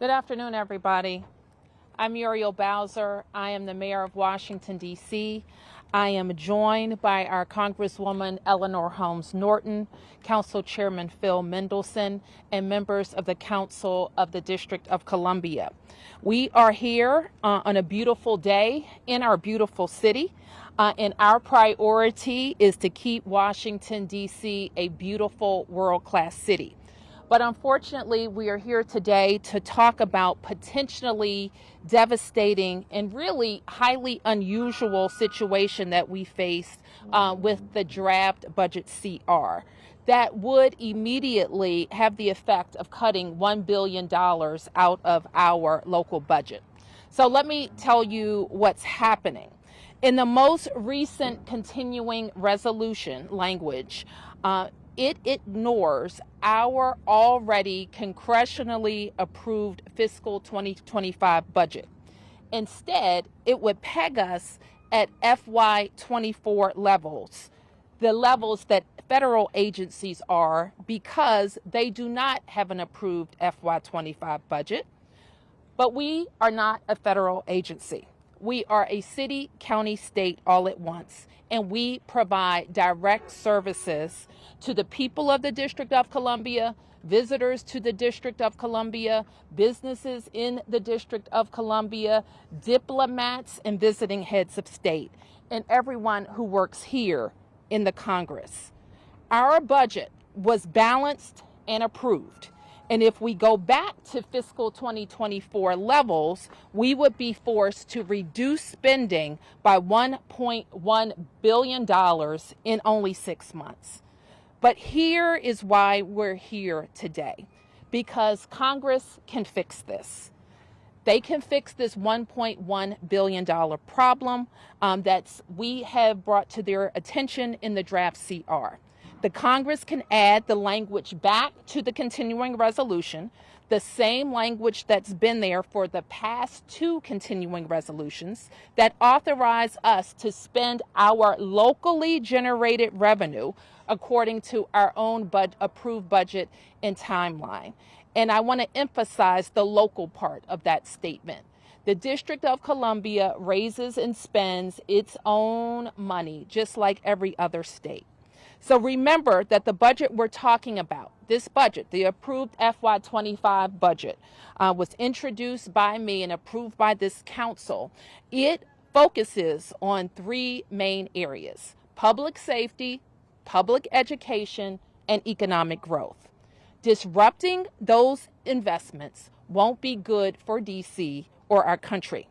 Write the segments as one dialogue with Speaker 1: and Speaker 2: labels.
Speaker 1: Good afternoon, everybody. I'm Muriel Bowser. I am the mayor of Washington, D.C. I am joined by our Congresswoman Eleanor Holmes Norton, Council Chairman Phil Mendelson, and members of the Council of the District of Columbia. We are here on a beautiful day in our beautiful city, and our priority is to keep Washington, D.C. a beautiful world-class city. But unfortunately, we are here today to talk about potentially devastating and really highly unusual situation that we faced with the draft budget CR that would immediately have the effect of cutting $1 billion out of our local budget. So let me tell you what's happening. In the most recent continuing resolution language, it ignores our already congressionally approved fiscal 2025 budget. Instead, it would peg us at FY24 levels, the levels that federal agencies are, because they do not have an approved FY25 budget. But we are not a federal agency. We are a city, county, state all at once, and we provide direct services to the people of the District of Columbia, visitors to the District of Columbia, businesses in the District of Columbia, diplomats and visiting heads of state, and everyone who works here in the Congress. Our budget was balanced and approved. And if we go back to fiscal 2024 levels, we would be forced to reduce spending by $1.1 billion in only 6 months. But here is why we're here today, because Congress can fix this. They can fix this $1.1 billion problem that we have brought to their attention in the draft CR. The Congress can add the language back to the continuing resolution, the same language that's been there for the past 2 continuing resolutions that authorize us to spend our locally generated revenue according to our own approved budget and timeline. And I want to emphasize the local part of that statement. The District of Columbia raises and spends its own money just like every other state. So remember that the budget we're talking about, this budget, the approved FY25 budget, was introduced by me and approved by this council. It focuses on 3 main areas: public safety, public education, and economic growth. Disrupting those investments won't be good for DC or our country.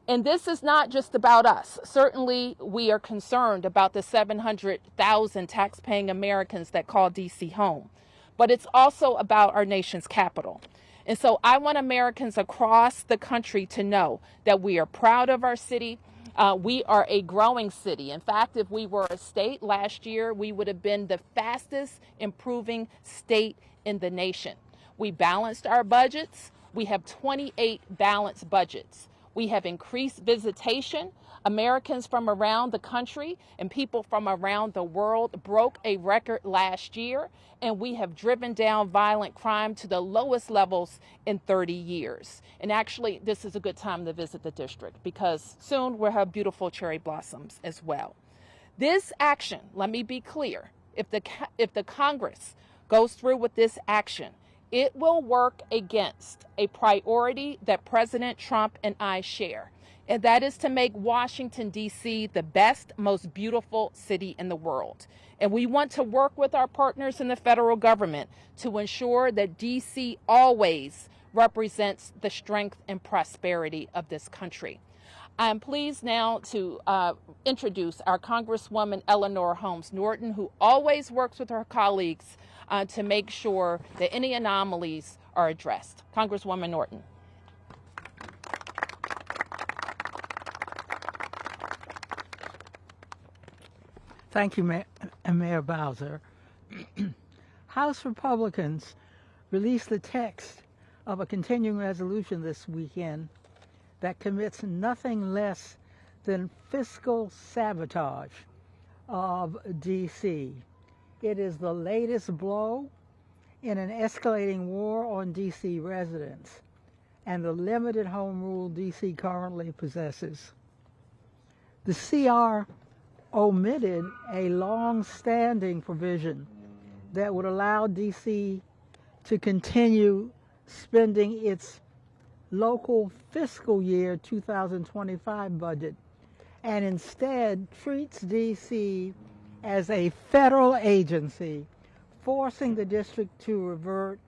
Speaker 1: And this is not just about us. Certainly, we are concerned about the 700,000 taxpaying Americans that call DC home, but it's also about our nation's capital. And so I want Americans across the country to know that we are proud of our city. We are a growing city. In fact, if we were a state last year, we would have been the fastest improving state in the nation. We balanced our budgets. We have 28 balanced budgets. We have increased visitation. Americans from around the country and people from around the world broke a record last year, and we have driven down violent crime to the lowest levels in 30 years. And actually, this is a good time to visit the district because soon we'll have beautiful cherry blossoms as well. This action, let me be clear, if the Congress goes through with this action, it will work against a priority that President Trump and I share, and that is to make Washington, D.C. the best, most beautiful city in the world. And we want to work with our partners in the federal government to ensure that D.C. always represents the strength and prosperity of this country. I am pleased now to introduce our Congresswoman Eleanor Holmes Norton, who always works with her colleagues to make sure that any anomalies are addressed. Congresswoman Norton.
Speaker 2: Thank you, Mayor Bowser. House Republicans released the text of a continuing resolution this weekend that commits nothing less than fiscal sabotage of D.C. It is the latest blow in an escalating war on D.C. residents. and the limited home rule D.C. currently possesses. The CR omitted a long-standing provision that would allow D.C. to continue spending its local fiscal year 2025 budget, and instead treats D.C. as a federal agency, forcing the district to revert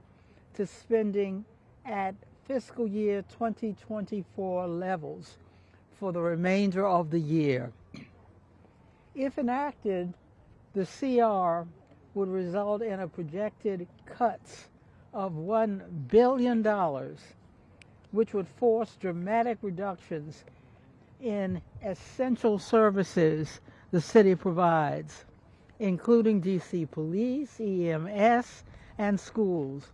Speaker 2: to spending at fiscal year 2024 levels for the remainder of the year. If enacted, the CR would result in a projected cuts of $1 billion, which would force dramatic reductions in essential services the city provides, including D.C. police, EMS, and schools.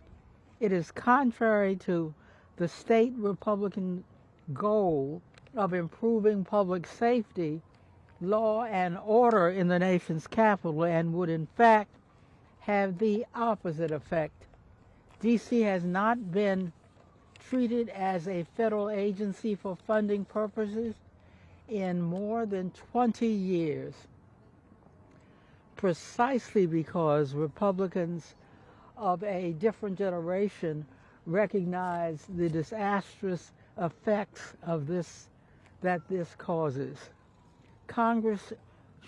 Speaker 2: It is contrary to the state Republican goal of improving public safety, law, and order in the nation's capital, and would in fact have the opposite effect. D.C. has not been treated as a federal agency for funding purposes in more than 20 years, precisely because Republicans of a different generation recognize the disastrous effects of this causes. Congress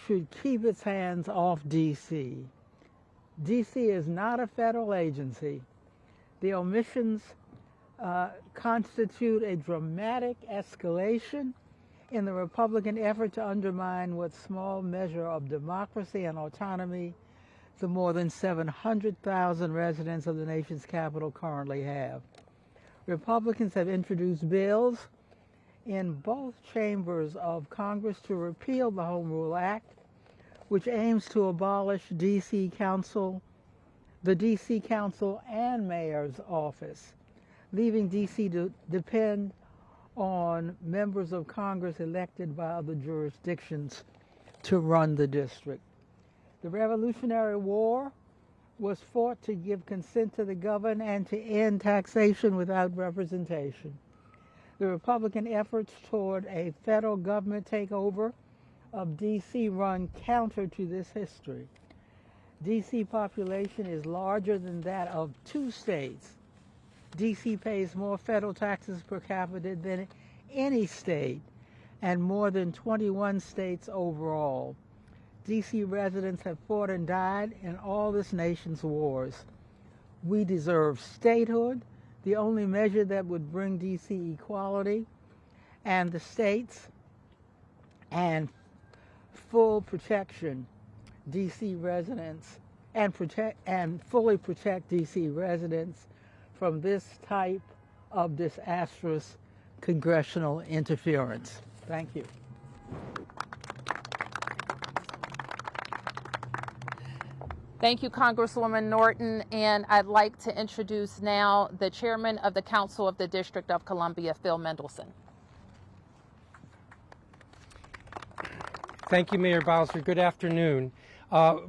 Speaker 2: should keep its hands off D.C. D.C. is not a federal agency. The omissions constitute a dramatic escalation in the Republican effort to undermine what small measure of democracy and autonomy the more than 700,000 residents of the nation's capital currently have. Republicans have introduced bills in both chambers of Congress to repeal the Home Rule Act, which aims to abolish the D.C. Council and Mayor's office, leaving D.C. to depend on members of Congress elected by other jurisdictions to run the district. The Revolutionary War was fought to give consent to the governed and to end taxation without representation. The Republican efforts toward a federal government takeover of D.C. run counter to this history. D.C. population is larger than that of 2 states. D.C. pays more federal taxes per capita than any state, and more than 21 states overall. D.C. residents have fought and died in all this nation's wars. We deserve statehood, the only measure that would bring D.C. equality and the states, and full protection D.C. residents, and fully protect D.C. residents from this type of disastrous congressional interference. Thank you.
Speaker 1: Thank you, Congresswoman Norton, and I'd like to introduce now the Chairman of the Council of the District of Columbia, Phil Mendelson.
Speaker 3: Thank you, Mayor Bowser. Good afternoon.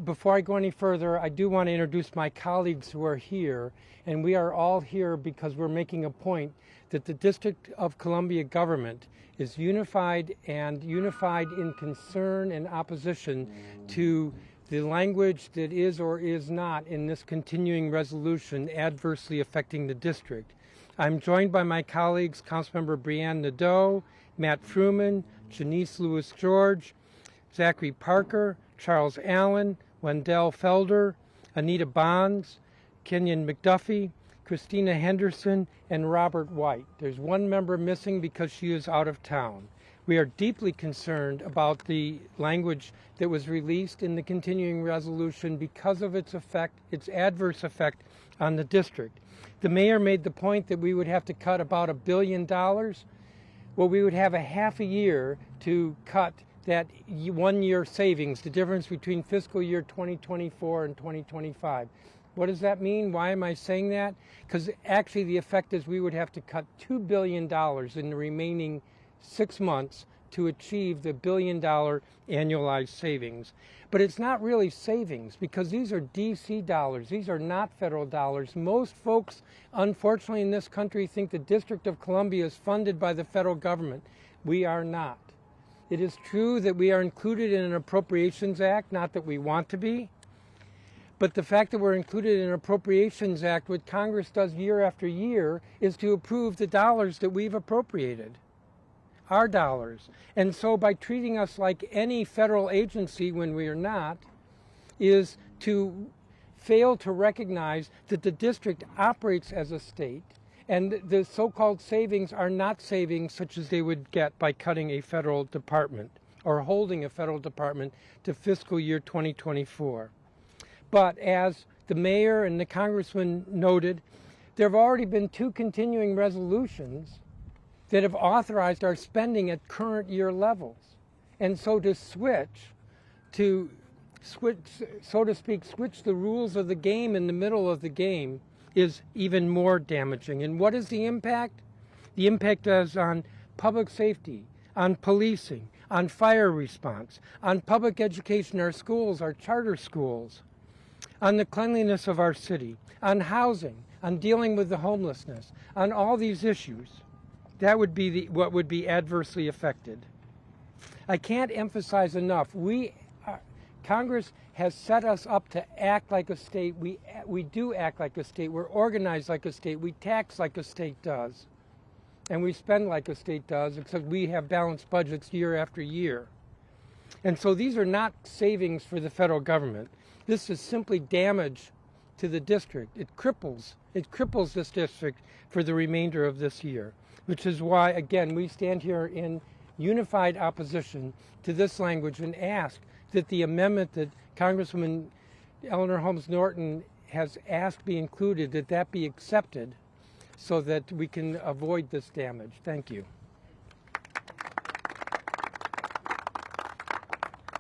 Speaker 3: Before I go any further, I do want to introduce my colleagues who are here, and we are all here because we're making a point that the District of Columbia government is unified in concern and opposition to the language that is or is not in this continuing resolution adversely affecting the district. I'm joined by my colleagues, Councilmember Brianne Nadeau, Matt Fruman, Janice Lewis-George, Zachary Parker, Charles Allen, Wendell Felder, Anita Bonds, Kenyon McDuffie, Christina Henderson, and Robert White. There's one member missing because she is out of town. We are deeply concerned about the language that was released in the continuing resolution because of its adverse effect on the district. The mayor made the point that we would have to cut about $1 billion. Well, we would have a half a year to cut that 1 year savings, the difference between fiscal year 2024 and 2025. What does that mean? Why am I saying that? Because actually the effect is we would have to cut $2 billion in the remaining 6 months to achieve the $1 billion annualized savings. But it's not really savings because these are DC dollars. These are not federal dollars. Most folks, unfortunately, in this country think the District of Columbia is funded by the federal government. We are not. It is true that we are included in an Appropriations Act, not that we want to be, but the fact that we're included in an Appropriations Act, what Congress does year after year, is to approve the dollars that we've appropriated, our dollars. And so by treating us like any federal agency when we are not, is to fail to recognize that the district operates as a state, and the so-called savings are not savings such as they would get by cutting a federal department or holding a federal department to fiscal year 2024. But as the mayor and the congressman noted, there have already been 2 continuing resolutions that have authorized our spending at current year levels. And so to switch, so to speak, switch the rules of the game in the middle of the game is even more damaging. And what is the impact? The impact is on public safety, on policing, on fire response, on public education, our schools, our charter schools, on the cleanliness of our city, on housing, on dealing with the homelessness, on all these issues. That would be what would be adversely affected. I can't emphasize enough, Congress has set us up to act like a state. We do act like a state. We're organized like a state. We tax like a state does. And we spend like a state does, except we have balanced budgets year after year. And so these are not savings for the federal government. This is simply damage to the district. It cripples this district for the remainder of this year, which is why, again, we stand here in unified opposition to this language and ask that the amendment that Congresswoman Eleanor Holmes Norton has asked be included, that be accepted so that we can avoid this damage. Thank you.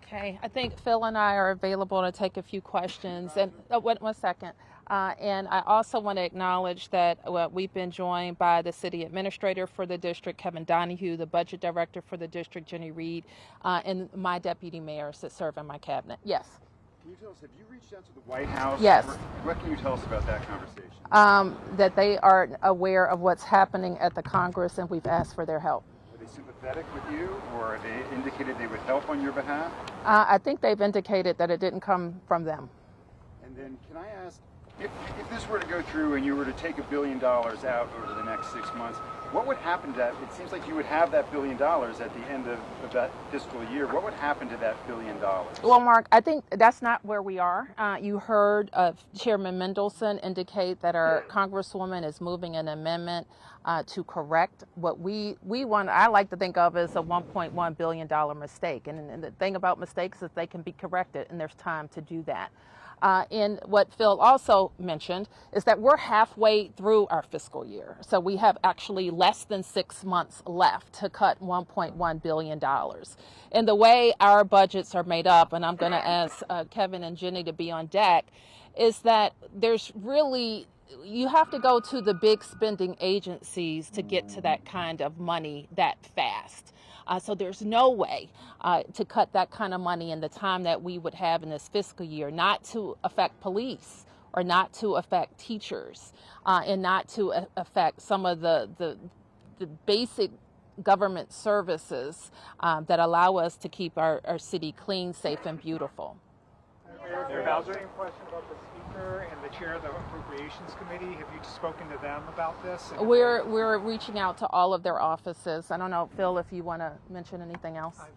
Speaker 1: Okay, I think Phil and I are available to take a few questions. And one second. And I also want to acknowledge that we've been joined by the city administrator for the district, Kevin Donahue, the budget director for the district, Jenny Reed, and my deputy mayors that serve in my cabinet. Yes.
Speaker 4: Can you tell us, have you reached out to the White House?
Speaker 1: Yes.
Speaker 4: What can you tell us about that conversation?
Speaker 1: That they are aware of what's happening at the Congress, and we've asked for their help.
Speaker 4: Are they sympathetic with you, or they indicated they would help on your behalf?
Speaker 1: I think they've indicated that it didn't come from them.
Speaker 4: And then can I ask, if this were to go through and you were to take $1 billion out over the next 6 months, what would happen to that? It seems like you would have that $1 billion at the end of that fiscal year. What would happen to that $1 billion?
Speaker 1: Well, Mark, I think that's not where we are. You heard Chairman Mendelson indicate that our Congresswoman is moving an amendment to correct what we want. I like to think of as a $1.1 billion mistake. And the thing about mistakes is they can be corrected, and there's time to do that. And what Phil also mentioned is that we're halfway through our fiscal year. So we have actually less than 6 months left to cut $1.1 billion. And the way our budgets are made up, and I'm going to ask Kevin and Jenny to be on deck, is that there's really, you have to go to the big spending agencies to get to that kind of money that fast. So there's no way to cut that kind of money in the time that we would have in this fiscal year, not to affect police or not to affect teachers and not to affect some of the basic government services that allow us to keep our city clean, safe, and beautiful.
Speaker 5: Mayor Bowser, same question about the Speaker and the Chair of the Appropriations Committee. Have you spoken to them about this?
Speaker 1: We're reaching out to all of their offices. I don't know, Phil, if you want to mention anything else.
Speaker 3: I've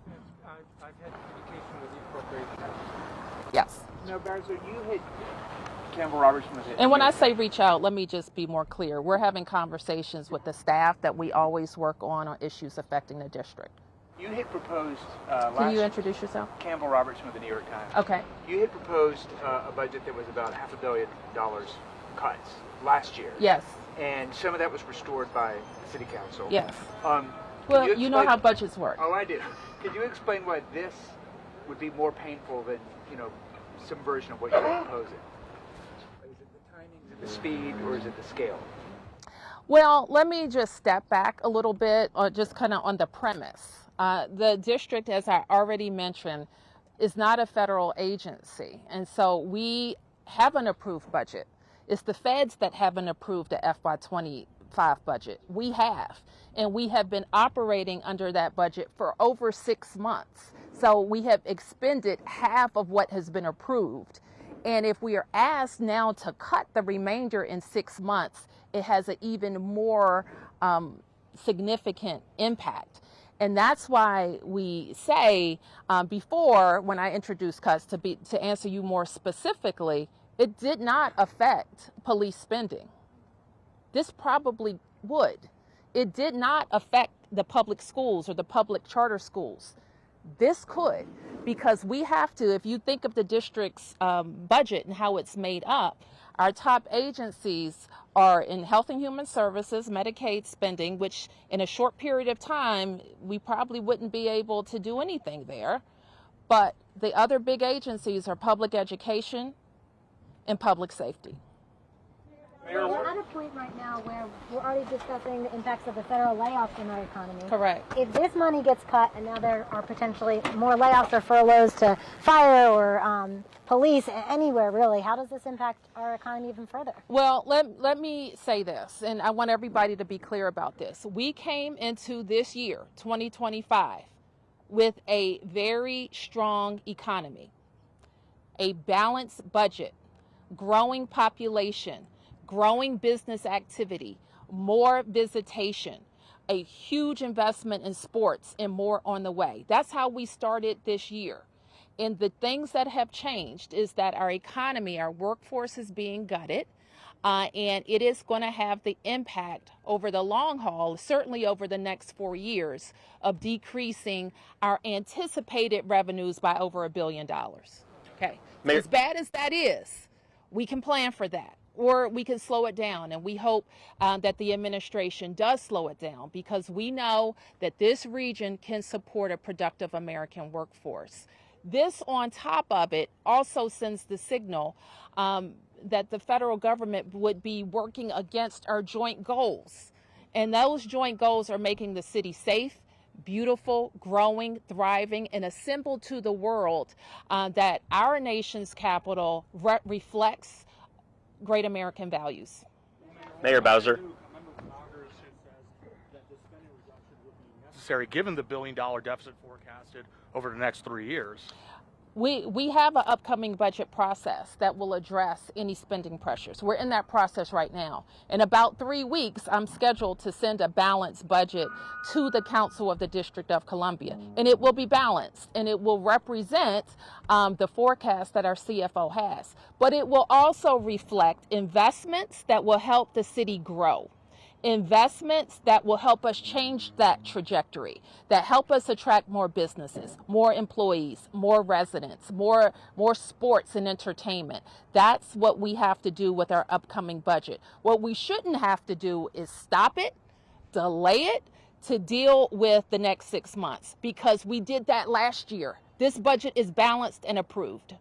Speaker 3: had communication with the Appropriations.
Speaker 1: Yes.
Speaker 5: Now, Bowser, you hit Campbell Robertson was it.
Speaker 1: And when I say reach out, let me just be more clear. We're having conversations with the staff that we always work on issues affecting the district.
Speaker 5: You had proposed
Speaker 1: Can you introduce yourself?
Speaker 5: Campbell Robertson with the New York Times.
Speaker 1: Okay.
Speaker 5: You had proposed a budget that was about $500 million cuts last year.
Speaker 1: Yes.
Speaker 5: And some of that was restored by the City Council.
Speaker 1: Yes.
Speaker 5: Well,
Speaker 1: you know how budgets work.
Speaker 5: Oh, I do. Could you explain why this would be more painful than, some version of what you're proposing? Is it the timing, is it the speed, or is it the scale?
Speaker 1: Well, let me just step back a little bit, just kind of on the premise. The district, as I already mentioned, is not a federal agency, and so we have an approved budget. It's the feds that haven't approved the FY25 budget. We have, and we have been operating under that budget for over 6 months. So we have expended half of what has been approved. And if we are asked now to cut the remainder in 6 months, it has an even more significant impact. And that's why we say before, when I introduced cuts, to answer you more specifically, it did not affect police spending. This probably would. It did not affect the public schools or the public charter schools. This could, because we have to, if you think of the district's budget and how it's made up, our top agencies are in Health and Human Services, Medicaid spending, which in a short period of time, we probably wouldn't be able to do anything there. But the other big agencies are public education and public safety.
Speaker 6: We're at a point right now where we're already discussing the impacts of the federal layoffs in our economy.
Speaker 1: Correct.
Speaker 6: If this money gets cut and now there are potentially more layoffs or furloughs to fire or police, anywhere really, how does this impact our economy even further?
Speaker 1: Well, let me say this, and I want everybody to be clear about this. We came into this year, 2025, with a very strong economy, a balanced budget, growing population, growing business activity, more visitation, a huge investment in sports, and more on the way. That's how we started this year. And the things that have changed is that our economy, our workforce is being gutted, and it is going to have the impact over the long haul, certainly over the next 4 years, of decreasing our anticipated revenues by over $1 billion. Okay,
Speaker 7: Mayor,
Speaker 1: as bad as that is, we can plan for that. Or we can slow it down, and we hope that the administration does slow it down, because we know that this region can support a productive American workforce. This, on top of it, also sends the signal that the federal government would be working against our joint goals. And those joint goals are making the city safe, beautiful, growing, thriving, and a symbol to the world that our nation's capital reflects great American values.
Speaker 7: Mayor Bowser.
Speaker 8: Necessary given the $1 billion deficit forecasted over the next 3 years.
Speaker 1: We have an upcoming budget process that will address any spending pressures. We're in that process right now. In about 3 weeks, I'm scheduled to send a balanced budget to the Council of the District of Columbia. And it will be balanced, and it will represent the forecast that our CFO has. But it will also reflect investments that will help the city grow. Investments that will help us change that trajectory, that help us attract more businesses, more employees, more residents, more sports and entertainment. That's what we have to do with our upcoming budget. What we shouldn't have to do is stop it, delay it, to deal with the next 6 months, because we did that last year. This budget is balanced and approved.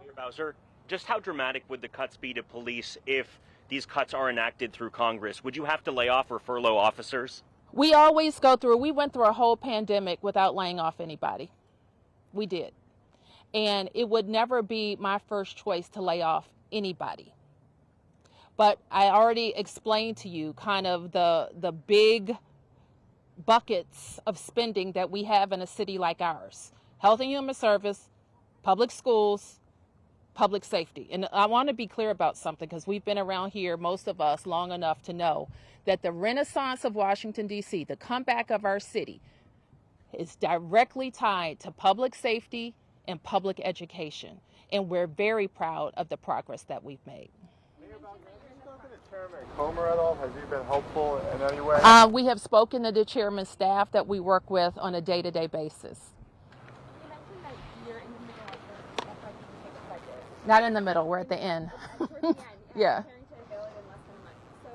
Speaker 7: Mayor Bowser, just how dramatic would the cuts be to police if these cuts are enacted through Congress? Would you have to lay off or furlough officers?
Speaker 1: We went through a whole pandemic without laying off anybody. We did. And it would never be my first choice to lay off anybody. But I already explained to you kind of the big buckets of spending that we have in a city like ours. Health and Human Service, public schools, public safety. And I want to be clear about something, because we've been around here, most of us, long enough to know that the renaissance of Washington, D.C., the comeback of our city, is directly tied to public safety and public education. And we're very proud of the progress that we've made.
Speaker 9: Mayor Bowser, have you spoken to Chairman Comer at all? Has he been helpful in any way?
Speaker 1: We have spoken to the chairman's staff that we work with on a day-to-day basis. Not in the middle, we're at the end. Yeah.
Speaker 10: So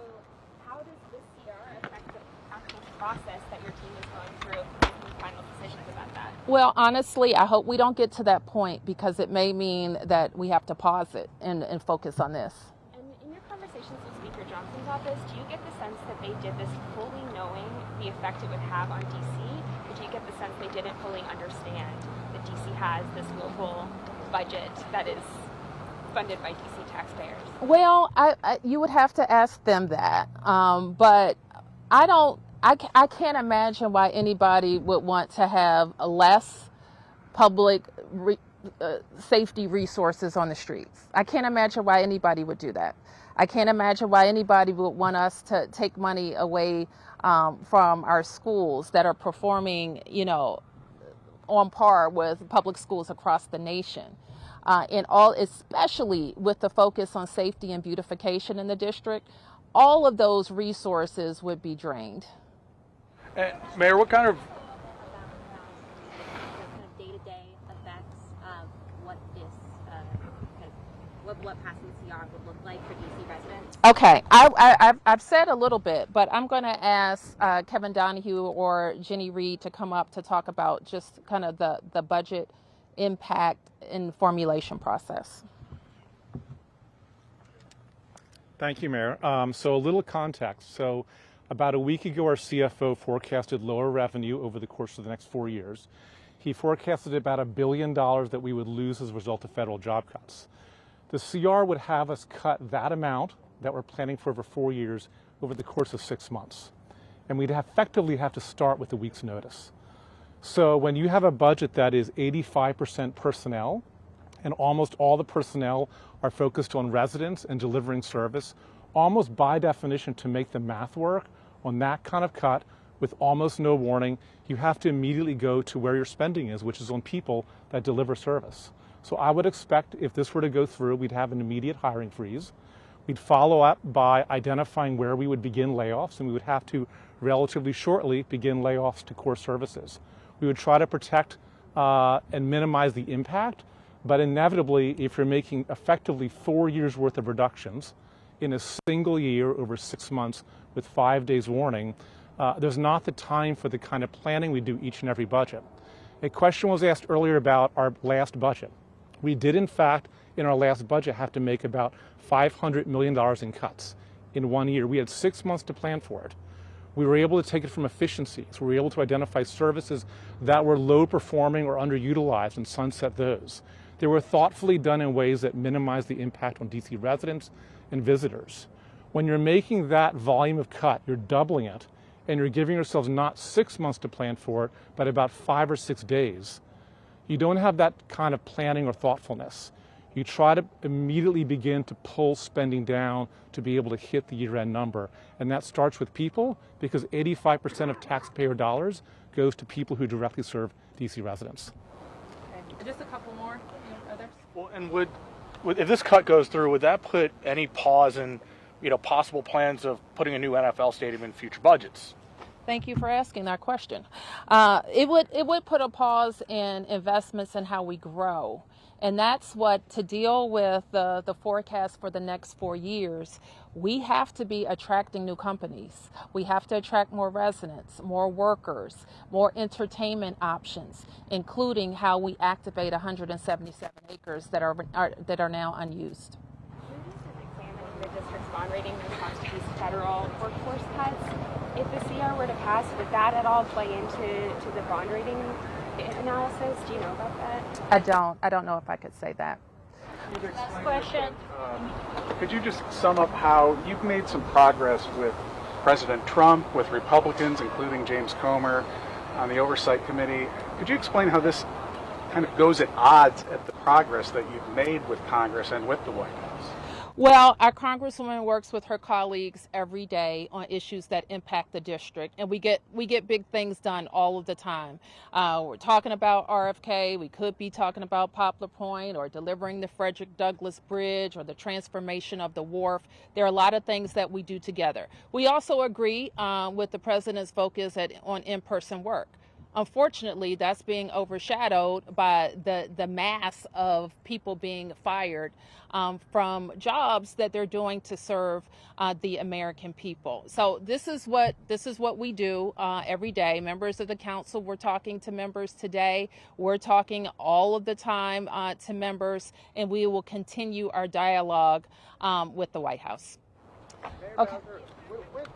Speaker 10: how does this CR affect the actual process that your team is going through making final decisions about that?
Speaker 1: Well, honestly, I hope we don't get to that point, because it may mean that we have to pause it and focus on this.
Speaker 10: And in your conversations with Speaker Johnson's office, do you get the sense that they did this fully knowing the effect it would have on DC? do you get the sense they didn't fully understand that DC has this local budget that is funded by DC taxpayers?
Speaker 1: Well, you would have to ask them that, but I can't imagine why anybody would want to have less public safety resources on the streets. I can't imagine why anybody would do that. I can't imagine why anybody would want us to take money away from our schools that are performing, on par with public schools across the nation. Especially with the focus on safety and beautification in the district, all of those resources would be drained.
Speaker 8: And Mayor, what kind of
Speaker 11: day-to-day effects of what this what passing the CR would look like for DC residents?
Speaker 1: Okay, I've said a little bit, but I'm going to ask Kevin Donahue or Jenny Reed to come up to talk about just kind of the budget impact and formulation process.
Speaker 12: Thank you, Mayor. So a little context. So about a week ago, our CFO forecasted lower revenue over the course of the next 4 years. He forecasted about $1 billion that we would lose as a result of federal job cuts. The CR would have us cut that amount that we're planning for over 4 years over the course of 6 months. And we'd effectively have to start with a week's notice. So when you have a budget that is 85% personnel, and almost all the personnel are focused on residents and delivering service, almost by definition, to make the math work on that kind of cut with almost no warning, you have to immediately go to where your spending is, which is on people that deliver service. So I would expect if this were to go through, we'd have an immediate hiring freeze. We'd follow up by identifying where we would begin layoffs, and we would have to relatively shortly begin layoffs to core services. We would try to protect and minimize the impact, but inevitably, if you're making effectively 4 years worth of reductions in a single year over 6 months with 5 days warning, there's not the time for the kind of planning we do each and every budget. A question was asked earlier about our last budget. We did, in fact, in our last budget, have to make about $500 million in cuts in 1 year. We had 6 months to plan for it. We were able to take it from efficiencies. We were able to identify services that were low performing or underutilized and sunset those. They were thoughtfully done in ways that minimize the impact on DC residents and visitors. When you're making that volume of cut, you're doubling it, and you're giving yourselves not 6 months to plan for it, but about 5 or 6 days. You don't have that kind of planning or thoughtfulness. You try to immediately begin to pull spending down to be able to hit the year-end number. And that starts with people, because 85% of taxpayer dollars goes to people who directly serve DC residents.
Speaker 1: Okay. Just a couple more. Others?
Speaker 8: Well, and would if this cut goes through, would that put any pause in, possible plans of putting a new NFL stadium in future budgets?
Speaker 1: Thank you for asking that question. It would put a pause in investments in how we grow. And that's what, to deal with the forecast for the next 4 years, we have to be attracting new companies. We have to attract more residents, more workers, more entertainment options, including how we activate 177 acres that are now unused.
Speaker 10: Examining the district's bond rating in response to these federal workforce cuts, if the CR were to pass, would that at all play into the bond rating analysis? Do you know about that?
Speaker 1: I don't know if I could say that.
Speaker 10: Last question.
Speaker 13: Could you just sum up how you've made some progress with President Trump, with Republicans, including James Comer, on the Oversight Committee? Could you explain how this kind of goes at odds at the progress that you've made with Congress and with the White House?
Speaker 1: Well, our Congresswoman works with her colleagues every day on issues that impact the district, and we get big things done all of the time. We're talking about RFK. We could be talking about Poplar Point, or delivering the Frederick Douglass Bridge, or the transformation of the wharf. There are a lot of things that we do together. We also agree with the president's focus on in-person work. Unfortunately, that's being overshadowed by the mass of people being fired from jobs that they're doing to serve the American people. So this is what we do every day. Members of the council, we're talking to members today. We're talking all of the time to members, and we will continue our dialogue with the White House. Okay.
Speaker 9: With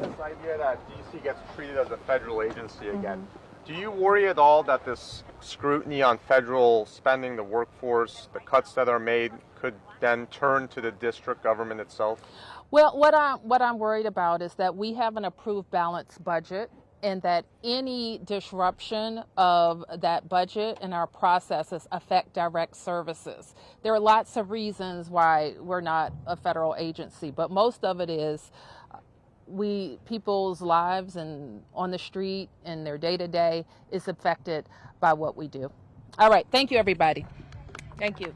Speaker 9: this idea that DC gets treated as a federal agency again, Do you worry at all that this scrutiny on federal spending, the workforce, the cuts that are made could then turn to the district government itself?
Speaker 1: Well, what I'm worried about is that we have an approved balanced budget, and that any disruption of that budget and our processes affect direct services. There are lots of reasons why we're not a federal agency, but most of it is people's lives and on the street and their day-to-day is affected by what we do. All right, thank you, everybody. Thank you.